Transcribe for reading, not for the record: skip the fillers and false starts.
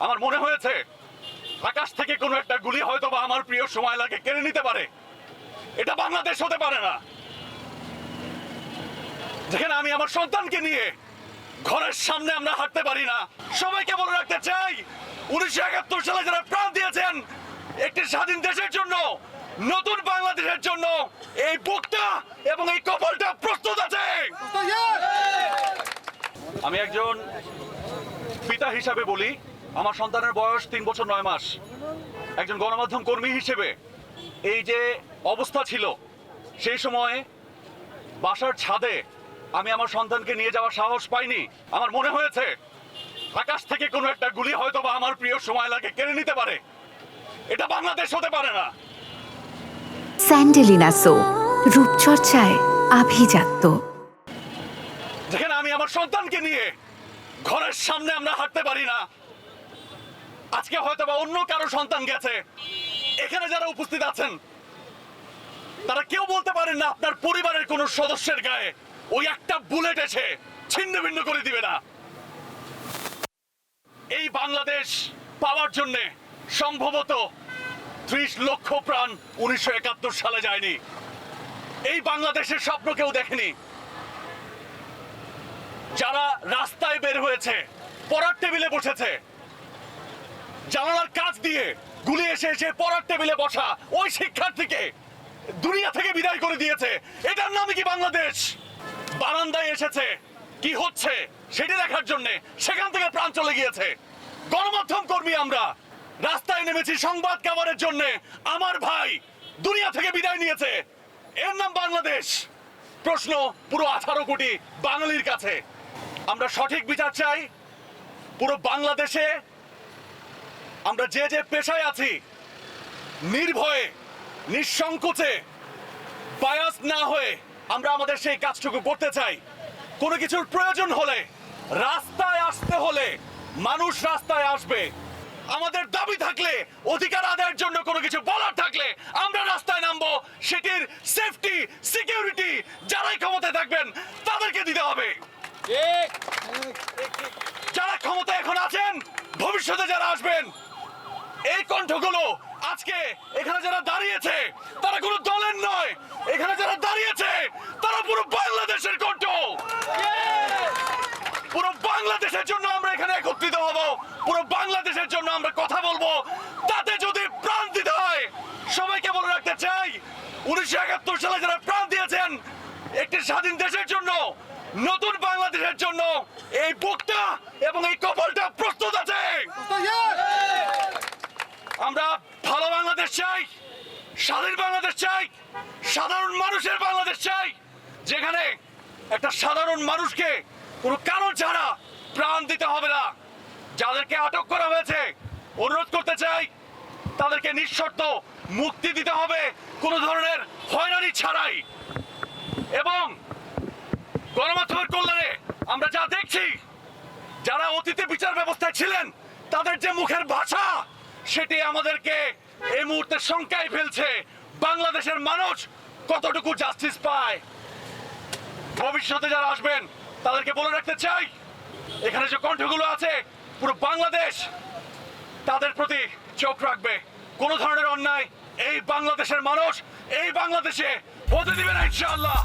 আমার মনে হয়েছে আকাশ থেকে কোনো একটা গুলি হয়তো বা আমার প্রিয় সময়লাকে কেড়ে নিতে পারে। এটা বাংলাদেশ হতে পারে না, যেখানে আমি আমার সন্তানকে নিয়ে ঘরের সামনে আমরা হাঁটতে পারি না। সবাইকে বলে রাখতে চাই, 1971 সালে যারা প্রাণ দিয়েছেন একটি স্বাধীন দেশের জন্য, নতুন বাংলাদেশের জন্য, এই বুকটা এবং এই কপালটা প্রস্তুত আছে। আমি একজন পিতা হিসাবে বলি, আমার সন্তানের বয়স 3 বছর 9 মাস। একজন গণমাধ্যম কর্মী হিসেবে এই যে অবস্থা ছিল, সেই সময়ে বাসার ছাদে আমি আমার সন্তানকে নিয়ে যাওয়ার সাহস পাইনি। আমার মনে হয়েছে আকাশ থেকে কোনো একটা গুলি হয়তো বা আমার প্রিয় সময়লাকে কেড়ে নিতে পারে। এটা বাংলাদেশ হতে পারে না। স্যান্ডেলিনা সো, রূপচর্চায় আভিজাত্য। যেখানে আমি আমার সন্তানকে নিয়ে ঘরের সামনে আমরা হাঁটতে পারি না। আজকে হয়তো বা অন্য কারো সন্তান গেছে। এখানে যারা উপস্থিত আছেন তারা কেউ বলতে পারেন না আপনার পরিবারের কোন সদস্যের গায়ে ওই একটা বুলেট এসে ছিন্ন ভিন্ন করে দিবে না। এই বাংলাদেশ পাওয়ার জন্য সম্ভবত 30 লক্ষ প্রাণ 1971 সালে যায়নি। এই বাংলাদেশের স্বপ্ন কেউ দেখেনি। যারা রাস্তায় বের হয়েছে, পড়ার টেবিলে বসেছে, জানালার কাজ দিয়ে গুলি এসে এসে পড়ার টেবিলে বসা ওই শিক্ষার্থীকে দুনিয়া থেকে বিদায় করে দিয়েছে। এটার নাম কি বাংলাদেশ? বারান্দায় এসেছে কি হচ্ছে সেটা দেখার জন্য, সেখান থেকে প্রাণ চলে গিয়েছে। গণমাধ্যম কর্মী আমরা রাস্তায় নেমেছি সংবাদ কভারের জন্য, আমার ভাই দুনিয়া থেকে বিদায় নিয়েছে। এর নাম বাংলাদেশ? প্রশ্ন পুরো 18 কোটি বাঙালির কাছে। আমরা সঠিক বিচার চাই। পুরো বাংলাদেশে আমরা যে যে পেশায় আছি, নির্ভয়ে নিঃসংকোচে বায়াস না হয়ে আমরা আমাদের সেই কাজটুকু করতে চাই। কোনো কিছুর প্রয়োজন হলে, রাস্তায় আসতে হলে মানুষ রাস্তায় আসবে। আমাদের দাবি থাকলে, অধিকার আদায়ের জন্য কোনো কিছু বলার থাকলে আমরা রাস্তায় নামবো। সেটির সেফটি সিকিউরিটি যারাই ক্ষমতায় থাকবেন তাদেরকে দিতে হবে। যারা ক্ষমতায় এখন আছেন, ভবিষ্যতে যারা আসবেন, এই কণ্ঠগুলো আজকে এখানে যারা দাঁড়িয়েছে তারা কোনো দলের নয়। এখানে যারা দাঁড়িয়েছে তারা পুরো বাংলাদেশের কণ্ঠ। পুরো বাংলাদেশের জন্য আমরা এখানে একত্রিত হব, পুরো বাংলাদেশের জন্য আমরা কথা বলবো। তাতে যদি প্রাণ দিতে হয়, সবাইকে বলে রাখতে চাই, 1971 সালে যারা প্রাণ দিয়েছেন একটি স্বাধীন দেশের জন্য, নতুন বাংলাদেশের জন্য, এই বুকটা এবং এই কপালটা প্রস্তুত আছে। আমরা ভালো বাংলাদেশ চাই, স্বাধীন বাংলাদেশ চাই, সাধারণ মানুষের বাংলাদেশ চাই, যেখানে একটা সাধারণ মানুষকে কোনো কারণ ছাড়া প্রাণ দিতে হবে না। যাদেরকে আটক করা হয়েছে অনুরোধ করতে চাই, তাদেরকে নিঃশর্ত মুক্তি দিতে হবে, কোনো ধরনের হয়রানি ছাড়াই। এবং গণমাধ্যমের কল্যাণে আমরা যা দেখছি, যারা অতীতে বিচার ব্যবস্থায় ছিলেন তাদের যে মুখের ভাষা, সেটি আমাদেরকে এই মুহূর্তে শঙ্কায় ফেলছে। বাংলাদেশের মানুষ কতটুকু জাস্টিস পায়। ভবিষ্যতে যারা আসবেন তাদেরকে বলে রাখতে চাই, এখানে যে কণ্ঠগুলো আছে পুরো বাংলাদেশ তাদের প্রতি চোখ রাখবে। কোনো ধরনের অন্যায় এই বাংলাদেশের মানুষ এই বাংলাদেশে হতে দিবে না ইনশাআল্লাহ।